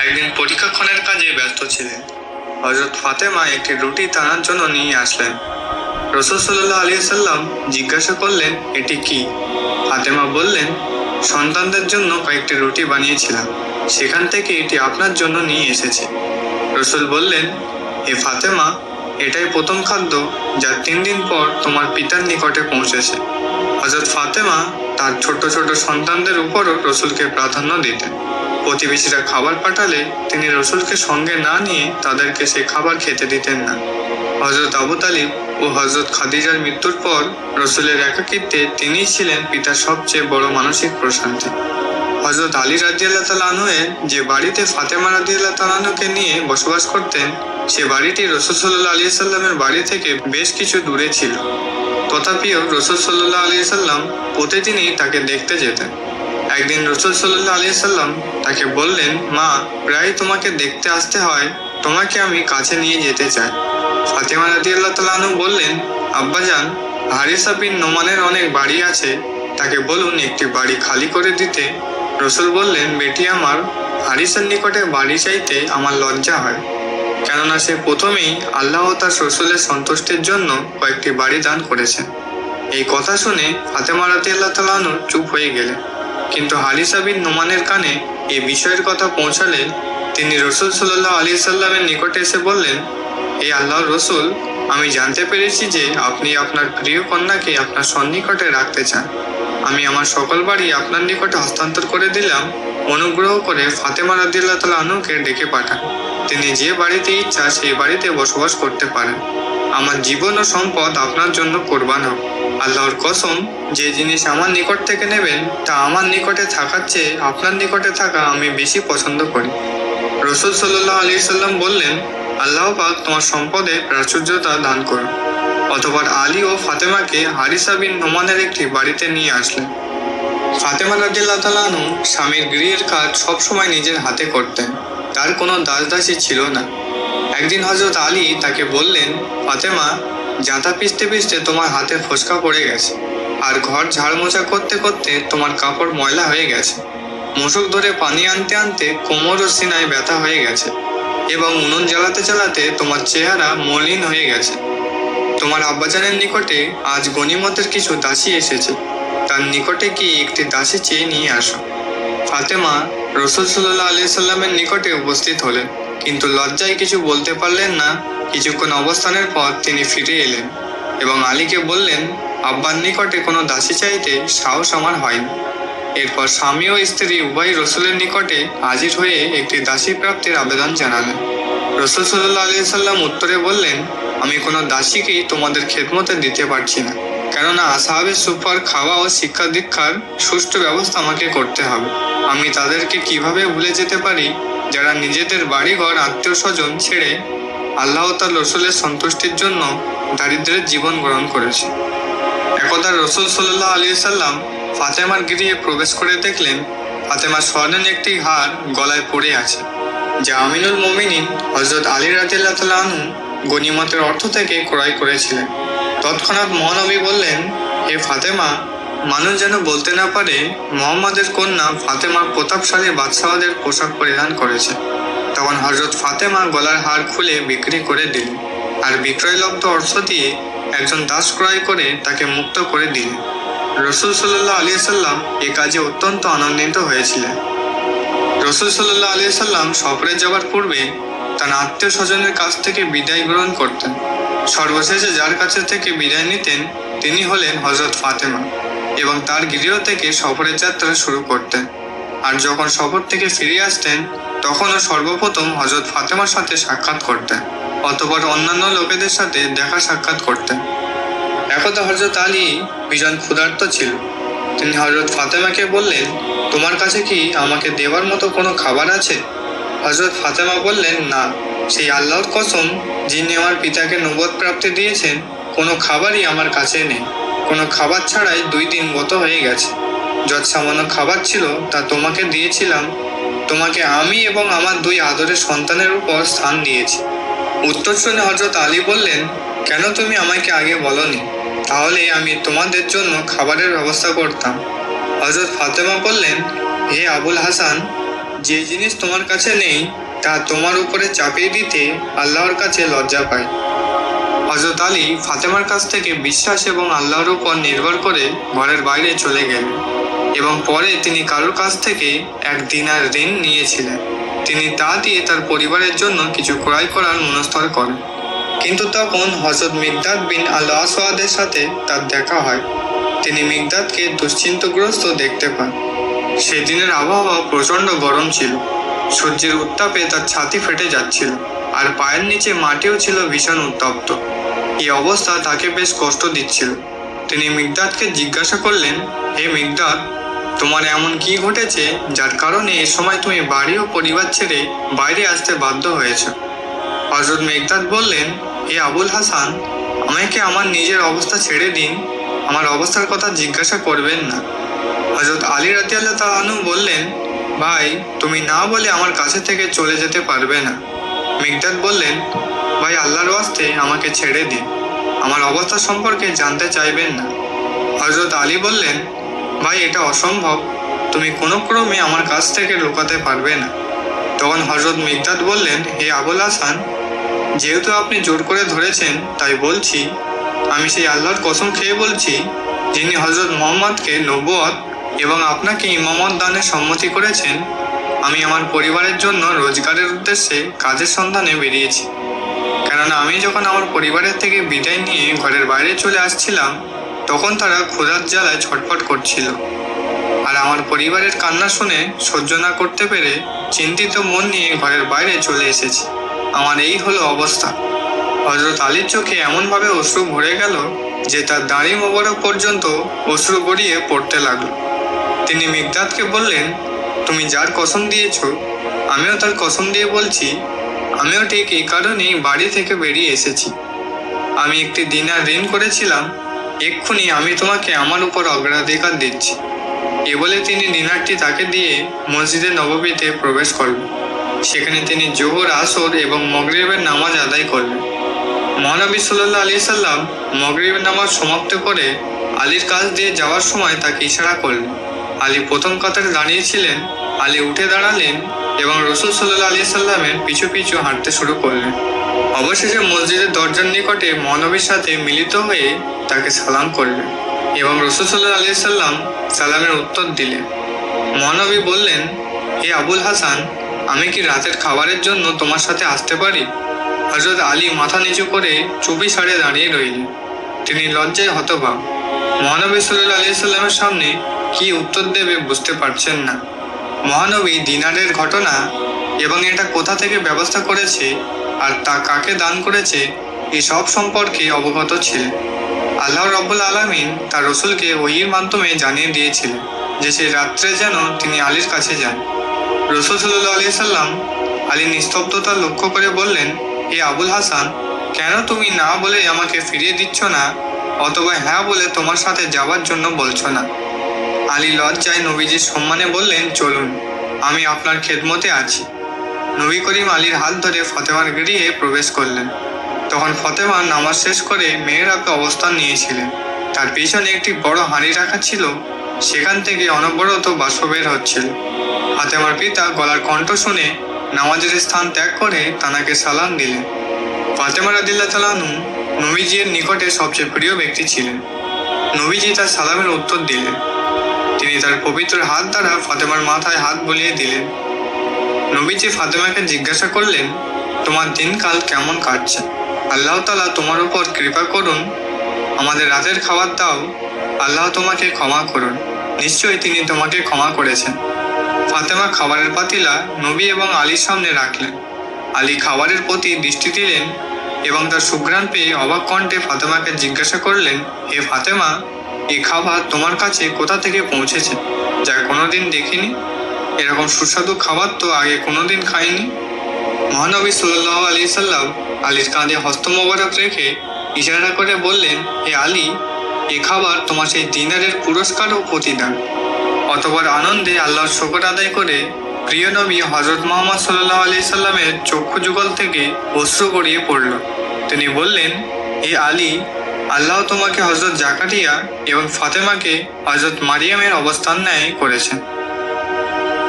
একদিন পরীক্ষাক্ষণের কাজে ব্যস্ত ছিলেন। হযরত ফাতেমা একটি রুটি তানার জন্য নিয়ে আসলেন। রাসূল সাল্লাল্লাহু আলাইহি সাল্লাম জিজ্ঞাসা করলেন, এটি কি? ফাতেমা বললেন, সন্তানদের জন্য কয়েকটি রুটি বানিয়েছিলাম, সেখান থেকে এটি আপনার জন্য নিয়ে এসেছি। রাসূল বললেন, হে ফাতেমা, এটাই প্রথম খাদ্য যা 3 দিন পর তোমার পিতার নিকটে পৌঁছেছে। হযরত ফাতেমা তার ছোট ছোট সন্তানদের উপরও রাসূলকে প্রাধান্য দিতেন। প্রতিবেশীরা খাবার পাঠালে তিনি রাসূলকে সঙ্গে না নিয়ে তাদেরকে সে খাবার খেতে দিতেন না। হযরত আবু তালিব ও হযরত খাদিজার মৃত্যুর পর রাসূলের একাকিত্বে তিনিই ছিলেন পিতার সবচেয়ে বড় মানসিক প্রশান্তি। হযরত আলী রাদিয়াল্লাহু তাআলা আনহু যে বাড়িতে ফাতেমা রাদিয়াল্লাহু তাআলা আনহাকে নিয়ে বসবাস করতেন, সে বাড়িটি রাসূল সাল্লাল্লাহু আলাইহি সাল্লামের বাড়ি থেকে বেশ কিছু দূরে ছিল। তথাপিও রাসূল সাল্লাল্লাহু আলাইহি সাল্লাম প্রতিদিনই তাকে দেখতে যেতেন। একদিন রাসূল সাল্লাল্লাহু আলাইহি সাল্লাম তাকে বললেন, মা, প্রায় তোমাকে দেখতে আসতে হয়, তোমাকে আমি কাছে নিয়ে যেতে চাই। ফাতেমা রাদিয়াল্লাহু তাআলা আনহা বললেন, আব্বাজান, হারিসা বিন নোমানের অনেক বাড়ি আছে, তাকে বলুন একটি বাড়ি খালি করে দিতে। রাসূল বললেন, বেটি আমার, হারিসার নিকটে বাড়ি চাইতে আমার লজ্জা হয়, কেননা সে প্রথমেই আল্লাহ ও তার রাসূলের সন্তুষ্টির জন্য কয়েকটি বাড়ি দান করেছেন। এই কথা শুনে ফাতেমা রাদিয়াল্লাহু তাআলা আনহা চুপ হয়ে গেলেন। কিন্তু হারিসা বিন নোমানের কানে এই বিষয়ের কথা পৌঁছালে তিনি রাসূল সাল্লাল্লাহু আলাইহি সাল্লামের নিকটে এসে বললেন, হে আল্লাহর রাসূল, আমি জানতে পেরেছি যে আপনি আপনার প্রিয় কন্যাকে আপনার সন্নিকটে রাখতে চান। আমি আমার সকল বাড়ি আপনার নিকটে হস্তান্তর করে দিলাম। অনুগ্রহ করে ফাতেমা রাদিয়াল্লাহু তাআলা আনহাকে ডেকে পাঠান। তিনি যে বাড়িতে ইচ্ছা সেই বাড়িতে বসবাস করতে পারেন। আমার জীবন ও সম্পদ আপনার জন্য কোরবান হোক। আল্লাহর কসম, যে জিনিস আমার নিকট থেকে নেবেন তা আমার নিকটে থাকার চেয়ে আপনার নিকটে থাকা আমি বেশি পছন্দ করি। রাসূল সাল্লাল্লাহু আলাইহি সাল্লাম বললেন, আল্লাহ পাক তোমার সম্পদে প্রাচুর্যতা দান করুন। অতঃপর আলী ও ফাতেমাকে হারিসা বিন নোমানের একটি বাড়িতে নিয়ে আসলেন। ফাতেমা রাদিয়াল্লাহু তাআলা আনহা স্বামীর গৃহের কাজ সবসময় নিজের হাতে করতেন, তার কোনো দাসদাসী ছিল না। একদিন হযরত আলী তাকে বললেন, ফাতেমা, জাঁতা পিষতে পিষতে তোমার হাতে ফোসকা পড়ে গেছে, আর ঘর ঝাড় মোছা করতে করতে তোমার কাপড় ময়লা হয়ে গেছে। মশক ধরে পানি আনতে আনতে কোমর ও সিনায় ব্যথা হয়ে গেছে, এবং উনুন জ্বালাতে জ্বালাতে তোমার চেহারা মলিন হয়ে গেছে। তোমার আব্বাজানের নিকটে আজ গনিমতের কিছু দাসী এসেছে, তার নিকটে কি একটি দাসী চেয়ে নিয়ে আসো। ফাতেমা রাসূল সাল্লাল্লাহু আলাইহি সাল্লামের নিকটে উপস্থিত হলেন, কিন্তু লজ্জায় কিছু বলতে পারলেন না। কিছুক্ষণ অবস্থানের পর তিনি ফিরে এলেন এবং আলীকে বললেন, আব্বার নিকটে কোনো দাসী চাইতে সাহস আমার হয়নি। এরপর স্বামী ও স্ত্রী উভয় রাসূলের নিকটে হাজির হয়ে একটি দাসী প্রাপ্তির আবেদন জানালেন। রাসূল সাল্লাল্লাহু আলাইহি সাল্লাম উত্তরে বললেন, আমি কোনো দাসীকেই তোমাদের খেদমতে দিতে পারছি না, কেননা আসহাবে সুফার খাওয়া ও শিক্ষা দীক্ষার সুষ্ঠু ব্যবস্থা আমাকে করতে হবে। আমি তাদেরকে কিভাবে ভুলে যেতে পারি যারা নিজেদের বাড়িঘর আত্মীয় স্বজন ছেড়ে আল্লাহ ও তার রাসূলের সন্তুষ্টির জন্য দারিদ্র্যের জীবন গ্রহণ করেছে। একদা রাসূল সাল্লাল্লাহু আলাইহি সাল্লাম ফাতেমার গৃহে প্রবেশ করে দেখলেন ফাতেমার স্বর্ণের একটি হার গলায় পড়ে আছে, যা আমিনুল মুমিনিন হযরত আলী রাদিয়াল্লাহু তাআলা আনহু গনিমতের অর্থ থেকে ক্রয় করেছিলেন। তৎক্ষণাৎ মহানবী বললেন, হে ফাতেমা, মানুষ যেন বলতে না পারে মুহাম্মাদের কন্যা ফাতেমা প্রতাপশালী বাদশাহদের পোশাক পরিধান করেছে। তখন হযরত ফাতেমা গলার হার খুলে বিক্রি করে দিলেন, আর বিক্রয়লব্ধ অর্থ দিয়ে একজন দাস ক্রয় করে তাকে মুক্ত করে দিলেন। রাসূল সাল্লাল্লাহু আলাইহি সাল্লাম এ কাজে অত্যন্ত আনন্দিত হয়েছিলেন। রাসূল সাল্লাল্লাহু আলাইহি সাল্লাম সফরে যাওয়ার পূর্বে তার আত্মীয় স্বজনের কাছ থেকে বিদায় গ্রহণ করতেন। সর্বশেষে যার কাছে থেকে বিদায় নিতেন তিনি হলেন হযরত ফাতেমা, এবং তার গৃহ থেকে সফরের যাত্রা শুরু করতেন। আর যখন সফর থেকে ফিরে আসতেন তখনও সর্বপ্রথম হযরত ফাতেমার সাথে সাক্ষাৎ করতেন, অতঃপর অন্যান্য লোকেদের সাথে দেখা সাক্ষাৎ করতেন। একদা হযরত আলী ভীষণ ক্ষুধার্ত ছিল। তিনি হযরত ফাতেমাকে বললেন, তোমার কাছে কি আমাকে দেওয়ার মতো কোনো খাবার আছে? হযরত ফাতেমা বললেন, না, সেই আল্লাহর কসম, যিনি আমার পিতাকে নবুয়ত প্রাপ্তি দিয়েছেন, কোনো খাবারই আমার কাছে নেই। কোনো খাবার ছাড়াই 2 দিন গত হয়ে গেছে। যত সামান্য খাবার ছিল তা তোমাকে দিয়েছিলাম। তোমাকে আমি এবং আমার 2 আদরের সন্তানের উপর স্থান দিয়েছি। উত্তর শুনে হযরত আলী বললেন, কেন তুমি আমাকে আগে বলনি? তাহলে আমি তোমাদের জন্য খাবারের ব্যবস্থা করতাম। হযরত ফাতেমা বললেন, হে আবুল হাসান, যে জিনিস তোমার কাছে নেই তা তোমার উপরে চাপিয়ে দিতে আল্লাহর কাছে লজ্জা পায়। হযরত আলী ফাতেমার কাছ থেকে বিশ্বাস এবং আল্লাহর উপর নির্ভর করে ঘরের বাইরে চলে গেলেন এবং পরে তিনি কারোর কাছ থেকে 1 দিনার ঋণ নিয়েছিলেন। তিনি তা দিয়ে তার পরিবারের জন্য কিছু ক্রয় করার মনস্থির করেন। কিন্তু তখন হযরত মিকদাদ বিন আল আসওয়াদের সাথে তার দেখা হয়। তিনি মিকদাদকে দুশ্চিন্তাগ্রস্ত দেখতে পান। সেদিনের আবহাওয়া প্রচণ্ড গরম ছিল। সূর্যের উত্তাপে তার ছাতি ফেটে যাচ্ছিল আর পায়ের নিচে মাটিও ছিল ভীষণ উত্তপ্ত। এই অবস্থা তাকে বেশ কষ্ট দিচ্ছিল। তিনি মিকদাদকে জিজ্ঞাসা করলেন, হে মিকদাদ, তোমার এমন কি ঘটেছে যার কারণে এ সময় তুমি বাড়ি ও পরিবার ছেড়ে বাইরে আসতে বাধ্য হয়েছ? হযরত মিকদাদ বললেন, হে আবুল হাসান, আমাকে আমার নিজের অবস্থা ছেড়ে দিন, আমার অবস্থার কথা জিজ্ঞাসা করবেন না। হযরত আলী রাদিয়াল্লাহু তাআলা আনহু বললেন, ভাই, তুমি না বলে আমার কাছে থেকে চলে যেতে পারবে না। মিকদাদ বললেন, ভাই, আল্লাহর ওয়াস্তে আমাকে ছেড়ে দিন, আমার অবস্থা সম্পর্কে জানতে চাইবেন না। হযরত আলী বললেন, ভাই, এটা অসম্ভব, তুমি কোনো ক্রমে আমার কাছ থেকে লুকাতে পারবে না। তখন হযরত মিকদাদ বললেন, হে আবুল হাসান, যেহেতু আপনি জোর করে ধরেছেন তাই বলছি, আমি সেই আল্লাহর কসম খেয়ে বলছি যিনি হযরত মুহাম্মদকে নবুয়ত এবং আপনাকে ইমামত দানে সম্মতি করেছেন, আমি আমার পরিবারের জন্য রোজগারের উদ্দেশ্যে কাজের সন্ধানে বেরিয়েছি। কেননা আমি যখন আমার পরিবারের থেকে বিদায় নিয়ে ঘরের বাইরে চলে আসছিলাম তখন তারা ক্ষুধার জ্বালায় ছটফট করছিল। আর আমার পরিবারের কান্না শুনে সহ্য না করতে পেরে চিন্তিত মন নিয়ে ঘরের বাইরে চলে এসেছি। আমার এই হলো অবস্থা। হযরত আলীর চোখে এমনভাবে অশ্রু ভরে গেল যে তার দাড়ি মোবারক পর্যন্ত অশ্রু গড়িয়ে পড়তে লাগলো। তিনি মিকদাদকে বললেন, তুমি যার কসম দিয়েছ আমিও তার কসম দিয়ে বলছি, আমিও ঠিক এই কারণেই বাড়ি থেকে বেরিয়ে এসেছি। আমি 1 দিনার ঋণ করেছিলাম, এক্ষুনি আমি তোমাকে আমার উপর অগ্রাধিকার দিচ্ছি। এ বলে তিনি দিনারটি তাকে দিয়ে মসজিদে নববীতে প্রবেশ করলেন। সেখানে তিনি জোহর, আসর এবং মাগরিবের নামাজ আদায় করলেন। মহানবী সাল্লাল্লাহু আলাইহি সাল্লাম মাগরিবের নামাজ সমাপ্ত করে আলীর কাছ দিয়ে যাওয়ার সময় তাকে ইশারা করলেন। আলী প্রথম কাতারে দাঁড়িয়েছিলেন। আলী উঠে দাঁড়ালেন এবং রাসূল সাল্লাল্লাহু আলাইহি সাল্লামের পিছু পিছু হাঁটতে শুরু করলেন। অবশেষে মসজিদের দরজার নিকটে মহানবীর সাথে মিলিত হয়ে তাকে সালাম করলেন এবং রাসূল সাল্লাল্লাহু আলাইহি সাল্লাম সালামের উত্তর দিলেন। মহানবী বললেন, হে আবুল হাসান, আমি কি রাতের খাবারের জন্য তোমার সাথে আসতে পারি? হযরত আলী মাথা নিচু করে চুপি সারে দাঁড়িয়ে রইলেন। তিনি লজ্জায় হতবাক। মহানবী সাল্লাল্লাহু আলাইহি সাল্লামের সামনে কি উত্তর দেবে বুঝতে পারছেন না। মহানবী দিনারের ঘটনা এবং এটা কোথা থেকে ব্যবস্থা করেছে আর তা কাকে দান করেছে এই সব সম্পর্কে অবগত ছিলেন। আল্লাহ রাব্বুল আলামিন তার রাসূলকে ওহীর মাধ্যমে জানিয়ে দিয়েছিলেন যে সেই রাত্রে যেন তিনি আলীর কাছে যান। রাসূল সাল্লাল্লাহু আলাইহি সাল্লাম আলীর নিস্তব্ধতা লক্ষ্য করে বললেন, হে আবুল হাসান, কেন তুমি না বলে আমাকে ফিরিয়ে দিচ্ছ না অথবা হ্যাঁ বলে তোমার সাথে যাওয়ার জন্য বলছো না? আলী লজ্জায় নবীজির সম্মানে বললেন, চলুন, আমি আপনার খেদমতে আছি। নবী করিম আলীর হাত ধরে ফাতেমার গৃহে প্রবেশ করলেন। তখন ফাতেমা নামাজ শেষ করে মেহরাবে অবস্থান নিয়েছিলেন। তার পিছনে একটি বড় হাঁড়ি রাখা ছিল, সেখান থেকে অনবরত বাষ্প বের হচ্ছিল। ফাতেমার পিতা গলার কণ্ঠ শুনে নামাজের স্থান ত্যাগ করে তানাকে সালাম দিলেন। ফাতেমা রাদিয়াল্লাহু তাআলা আনহা নবীজির নিকটে সবচেয়ে প্রিয় ব্যক্তি ছিলেন। নবীজি তার সালামের উত্তর দিলেন। তিনি তার পবিত্র হাত দ্বারা ফাতেমার মাথায় হাত বুলিয়ে দিলেন। নবীজি ফাতেমাকে জিজ্ঞাসা করলেন, তোমার দিনকাল কেমন কাটছে? আল্লাহ তাআলা তোমার উপর কৃপা করুন, আমাদের রাতের খাবার দাও, আল্লাহ তোমাকে ক্ষমা করুন, নিশ্চয়ই তিনি তোমাকে ক্ষমা করেছেন। ফাতেমা খাবারের পাতিলা নবী এবং আলীর সামনে রাখলেন। আলী খাবারের প্রতি দৃষ্টি দিলেন এবং তার সুঘ্রাণ পেয়ে অবাক কণ্ঠে ফাতেমাকে জিজ্ঞাসা করলেন, হে ফাতেমা, এই খাবার তোমার কাছে কোথা থেকে পৌঁছেছে যা কোনোদিন দেখিনি? এরকম সুস্বাদু খাবার তো আগে কোনোদিন খাইনি। মহানবী সাল্লাল্লাহু আলাইহি সাল্লাম আলীর কাঁধে হস্ত মোবারক রেখে ইশারা করে বললেন, হে আলী, এ খাবার তোমার সেই দিনারের পুরস্কার ও প্রতিদান। অতঃপর আনন্দে আল্লাহর শুকর আদায় করে প্রিয় নবী হযরত মুহাম্মদ সাল্লাল্লাহু আলাইহি সাল্লামের চক্ষু যুগল থেকে অশ্রু গড়িয়ে পড়ল। তিনি বললেন, হে আলী, আল্লাহ তোমাকে হযরত জাকারিয়া এবং ফাতেমাকে হযরত মারিয়ামের অবস্থান ন্যায় করেছেন।